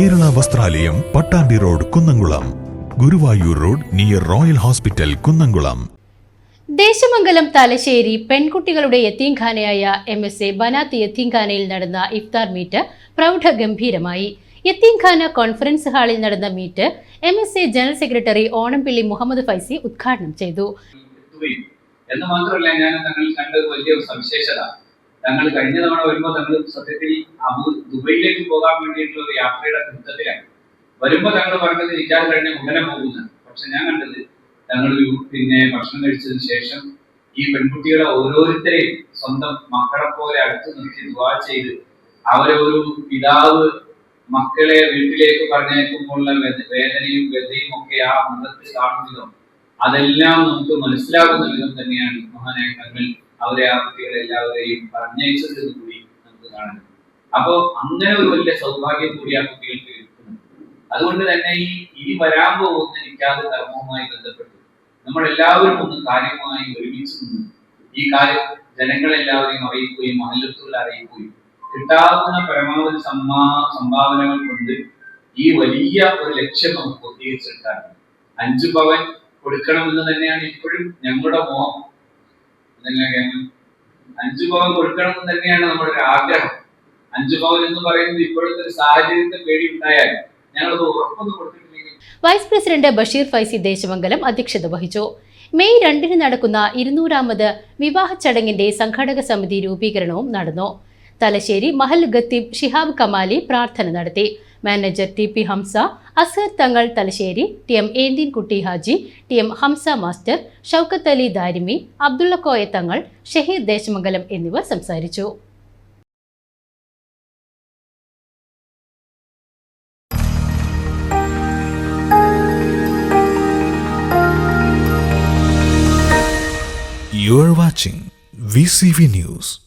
Kerala Vastralayam, Pattambi road, Kunnamkulam. Guruvayur road near royal hospital, Kunnamkulam. Desamangalam Thalassery പെൺകുട്ടികളുടെ യത്തീംഖാനയായ MSA Banath യത്തീംഖാനയിൽ നടന്ന ഇഫ്താർ മീറ്റ് പ്രൗഢഗംഭീരമായി. യത്തീംഖാന കോൺഫറൻസ് ഹാളിൽ നടന്ന meet MSA general secretary Onampilly Muhammad Faizy ഉദ്ഘാടനം ചെയ്തു. എന്ന് മാത്രമല്ല, ഞാൻ തങ്ങളിൽ കണ്ട വലിയ സവിശേഷത, തങ്ങൾ കഴിഞ്ഞ തവണ വരുമ്പോൾ തങ്ങൾ സത്യത്തിൽ ദുബൈയിലേക്ക് പോകാൻ വേണ്ടിയിട്ടുള്ള ഒരു യാത്രയുടെ കൃത്യത്തിലാണ്. വരുമ്പോൾ തങ്ങൾ പറഞ്ഞത് നിക്കാഹ് കഴിഞ്ഞ ഉടനെ പോകുന്നത്. പക്ഷെ ഞാൻ കണ്ടത് തങ്ങൾ ഭക്ഷണം കഴിച്ചതിന് ശേഷം ഈ പെൺകുട്ടികളെ ഓരോരുത്തരെയും സ്വന്തം മക്കളെ പോലെ അടുത്ത് നിർത്തി ദുആ ചെയ്ത് അവരെ ഒരു പിതാവ് മക്കളെ വീട്ടിലേക്ക് പറഞ്ഞേക്കുമ്പോഴുള്ള വേദനയും വ്യതയും ഒക്കെ ആ മുഖത്ത് കാണുന്നതും അതെല്ലാം നമുക്ക് മനസ്സിലാകുന്ന വിധം തന്നെയാണ് മഹാനായ തങ്ങൾ അവരെ ആ കുട്ടികളെ എല്ലാവരെയും പറഞ്ഞയച്ചത് എന്ന് കൂടി നമുക്ക് കാണാൻ. അപ്പോ അങ്ങനെ ഒരു വലിയ സൗഭാഗ്യം കൂടി ആ കുട്ടികൾക്ക് കിട്ടുന്നുണ്ട്. അതുകൊണ്ട് തന്നെ ഇനി വരാൻ പോകുന്ന നിക്കാഹ് കർമ്മവുമായി ബന്ധപ്പെട്ട് നമ്മളെല്ലാവരും ഒന്ന് കാര്യമായി ഒരുമിച്ച് നിന്ന് ഈ കാര്യം ജനങ്ങളെല്ലാവരെയും അറിയിക്കുകയും മഹല്ലത്തുകളെ അറിയിക്കുകയും കിട്ടാവുന്ന പരമാവധി സംഭാവനകൾ കൊണ്ട് ഈ വലിയ ഒരു ലക്ഷ്യം നമുക്ക് പൂർത്തീകരിച്ചെടുക്കാൻ 5 പവൻ കൊടുക്കണമെന്ന് തന്നെയാണ് ഇപ്പോഴും ഞങ്ങളുടെ മോഹം. 5 പവൻ കൊടുക്കണമെന്ന് തന്നെയാണ് നമ്മുടെ ഒരു ആഗ്രഹം. 5 പവൻ എന്ന് പറയുന്നത് ഇപ്പോഴത്തെ ഒരു സാഹചര്യത്തെ പേടി ഉണ്ടായാൽ ഞങ്ങളത് ഉറപ്പൊന്നും കൊടുത്തിട്ടില്ലെങ്കിൽ. വൈസ് പ്രസിഡന്റ് ബഷീർ ഫൈസി ദേശമംഗലം അധ്യക്ഷത വഹിച്ചു. മെയ് 2 നടക്കുന്ന 200ാമത് വിവാഹ ചടങ്ങിന്റെ സംഘാടക സമിതി രൂപീകരണവും നടന്നു. തലശ്ശേരി മഹൽ ഖത്തീബ് ഷിഹാബ് കമാലി പ്രാർത്ഥന നടത്തി. മാനേജർ TP ഹംസ, അസ്ഹർ തങ്ങൾ തലശ്ശേരി, TM ഏന്തിൻ കുട്ടി ഹാജി, TM ഹംസ മാസ്റ്റർ, ഷൗക്കത്ത് അലി ദാരിമി, അബ്ദുള്ള കോയ തങ്ങൾ, ഷഹീർ ദേശമംഗലം എന്നിവർ സംസാരിച്ചു. You are watching VCV News.